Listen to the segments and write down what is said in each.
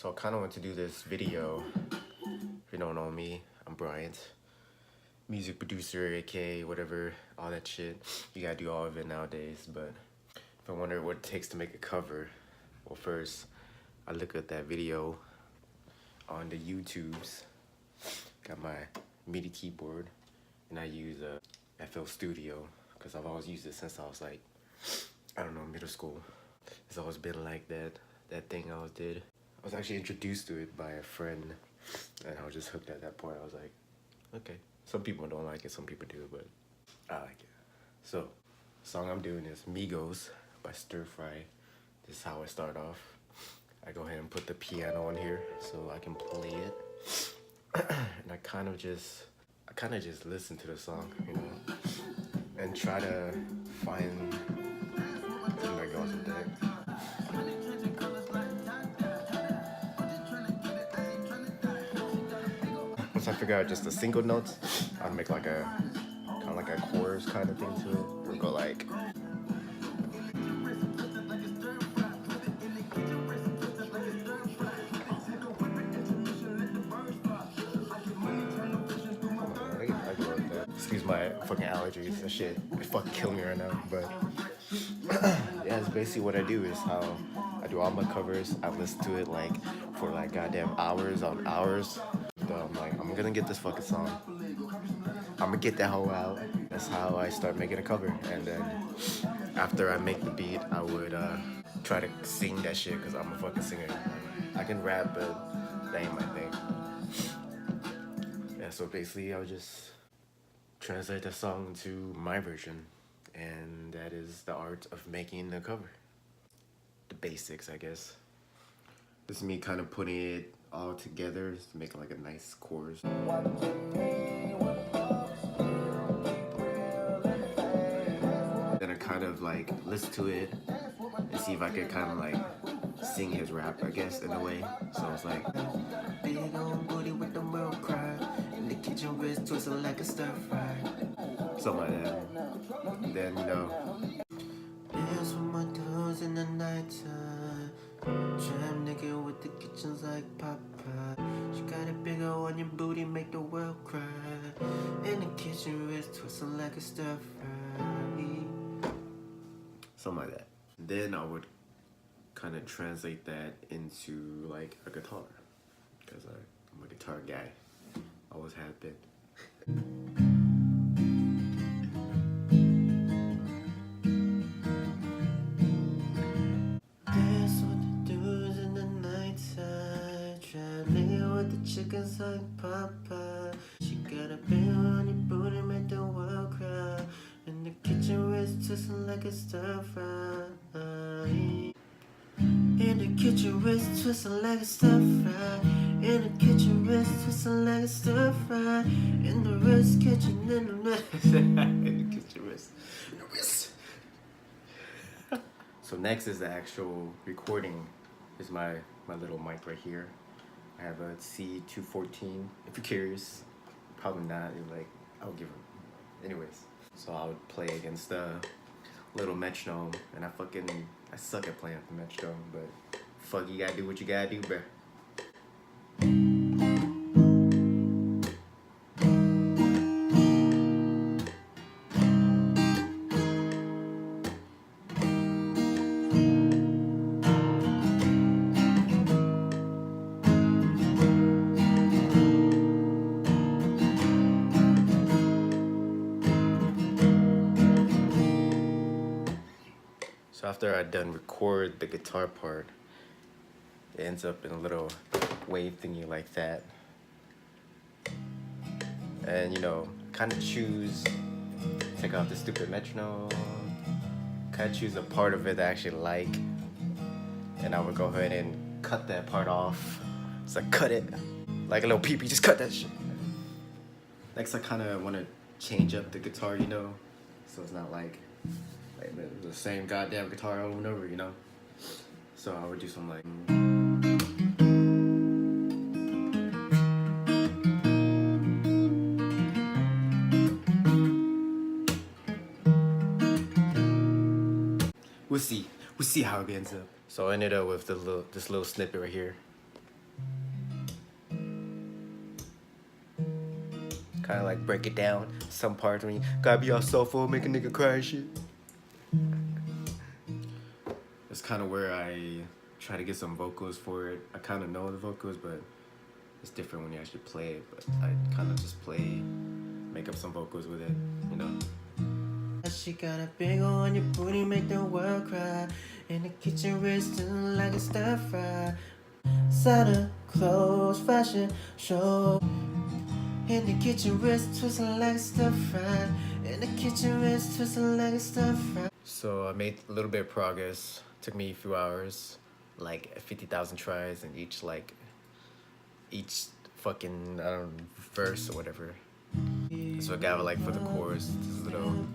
So I kind of want to do this video. If you don't know me, I'm Bryant, music producer, aka whatever, all that shit. You gotta do all of it nowadays. But if I wonder what it takes to make a cover, well, first I look at that video on the YouTubes. Got my Midi keyboard, and I use a FL Studio because I've always used it since I was like, I don't know, middle school. It's always been like that thing I always did. I was actually introduced to it by a friend, and I was just hooked at that point. I was like, okay. Some people don't like it, some people do, but I like it. So, the song I'm doing is Migos by Stir Fry. This is how I start off. I go ahead and put the piano on here so I can play it. And I kind of just listen to the song, you know, and try to find something that goes with that. Once I figure out just the single notes, I'd make like a kind of like a chorus kind of thing to it. Or go like. Excuse my fucking allergies. That shit, it fucking kill me right now. But yeah, it's basically what I do. Is how I do all my covers. I listen to it like for like goddamn hours on hours. I'm like, I'm gonna get this fucking song. I'm gonna get that hoe out. That's how I start making a cover. And then after I make the beat, I would try to sing that shit because I'm a fucking singer. I can rap, but that ain't my thing. Yeah, so basically I would just translate the song to my version. And that is the art of making a cover. The basics, I guess. This is me kind of putting it all together to make like a nice chorus. Then I kind of like listen to it and see if I could kind of like sing his rap, I guess, in a way. So it's like, big old booty with the world cry, in the kitchen wrist twisting like a stir fry. Something like that. And then, you know, dance with my toes in the nighttime. Trap nigga with the kitchens like Papa. She got a big ol' on your booty, make the world cry. In the kitchen wrist twisting like a stir fry. Something like that. Then I would kind of translate that into like a guitar, because I'm a guitar guy. Always have been. Chickens like Papa. She got a big on your booty, make the world cry. In the kitchen wrist twisting like a stir fry. In the kitchen wrist twisting like a stir fry. In the kitchen wrist twisting like a stir fry. In the wrist kitchen, in the wrist. In the kitchen wrist. In the wrist. So next is the actual recording. This is my little mic right here. I have a C214, if you're curious. Probably not, you're like, I'll give them. Anyways, so I would play against the little metronome, and I suck at playing with the metronome, but fuck, you gotta do what you gotta do, bruh. So after I done record the guitar part, it ends up in a little wave thingy like that. And you know, kind of take off the stupid metronome, kind of choose a part of it that I actually like. And I would go ahead and cut that part off. It's like, cut it. Like a little peepee, just cut that shit. Next, I kind of want to change up the guitar, you know? So it's not like the same goddamn guitar over and over, you know? So I would do something like... We'll see how it ends up. So I ended up with this little snippet right here. Kind of like break it down. Some parts when you gotta be all soulful, make a nigga cry and shit. It's kind of where I try to get some vocals for it. I kind of know the vocals, but it's different when you actually play it. But I kind of just play, make up some vocals with it, you know. She got a big on your booty, make the world cry. In the kitchen, wrist like a stir fry. Santa clothes, fashion show. In the kitchen, wrist twisting like a stir fry. In the kitchen, wrist twisting like a stir fry. So I made a little bit of progress. Took me a few hours, like 50,000 tries, and each fucking, I don't know, verse or whatever. So I got it like for the chorus, this little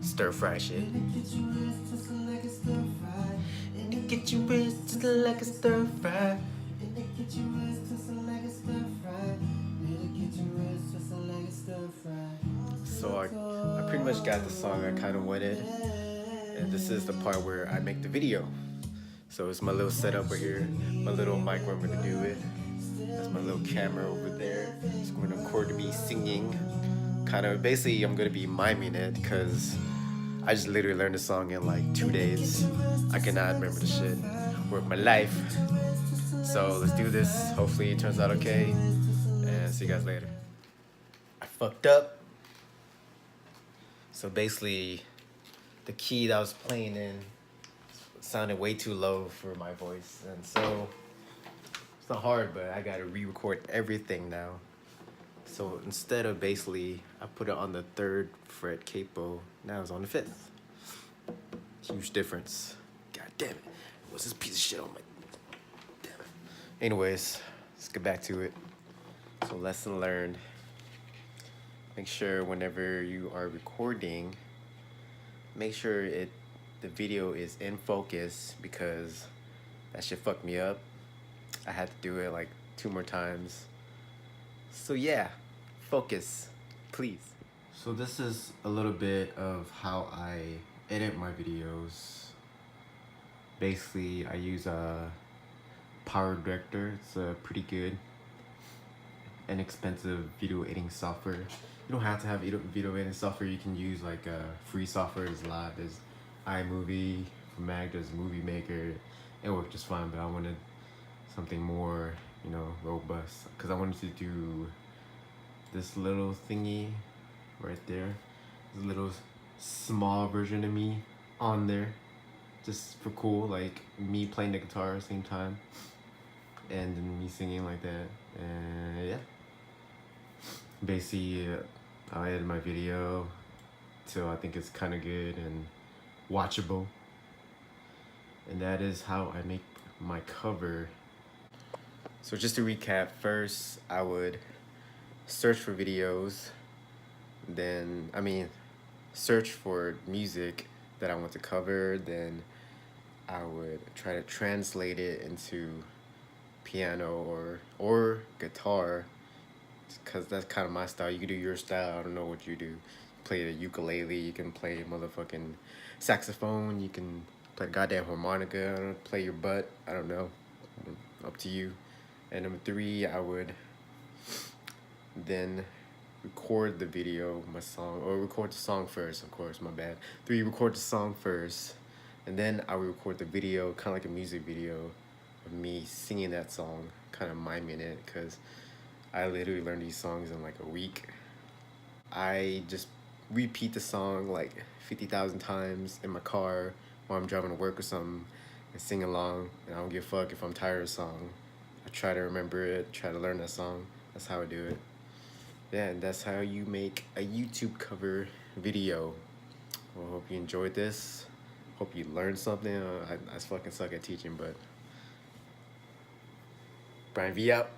stir fry shit. In the kitchen, wrist twisting like a stir fry. In the kitchen, wrist twisting like a stir fry. In the kitchen, wrist twisting like a stir fry. So I pretty much got the song I kind of wanted, and this is the part where I make the video. So it's my little setup right here, my little mic where I'm gonna do it. That's my little camera over there. It's going to record me singing. Kind of basically I'm gonna be miming it because I just literally learned the song in like 2 days. I cannot remember the shit. Work my life. So let's do this. Hopefully it turns out okay. And see you guys later. I fucked up. So basically, the key that I was playing in sounded way too low for my voice. And so, it's not hard, but I gotta re-record everything now. So instead of basically, I put it on the 3rd fret capo, now it's on the 5th. Huge difference. God damn it. What's this piece of shit on my... Damn it. Anyways, let's get back to it. So lesson learned. Make sure whenever you are recording, make sure the video is in focus, because that shit fucked me up. I had to do it like 2 more times. So yeah, focus, please. So this is a little bit of how I edit my videos. Basically, I use a Powerdirector. It's a pretty good, inexpensive video editing software. You don't have to have video editing software. You can use like free software. There's a lot. There's iMovie from Mac. There's Movie Maker. It worked just fine, but I wanted something more, you know, robust, because I wanted to do this little thingy right there. This little small version of me on there, just for cool, like me playing the guitar at the same time, and then me singing like that. And yeah. Basically, I edited my video till I think it's kind of good and watchable. And that is how I make my cover. So just to recap, first I would search for videos, then, search for music that I want to cover, then I would try to translate it into piano or guitar, because that's kind of my style. You can do your style. I don't know what you do. Play the ukulele, you can play motherfucking saxophone, you can play goddamn harmonica, I don't know, play your butt, I don't know, up to you. And number 3, I would then record the video, my song, or record the song first, of course, my bad. 3, record the song first, and then I would record the video, kind of like a music video of me singing that song, kind of miming it, because I literally learned these songs in like a week. I just repeat the song like 50,000 times in my car while I'm driving to work or something and sing along, and I don't give a fuck if I'm tired of the song. I try to remember it, try to learn that song. That's how I do it. Yeah, and that's how you make a YouTube cover video. Well, hope you enjoyed this. Hope you learned something. I fucking suck at teaching, but Brian V out.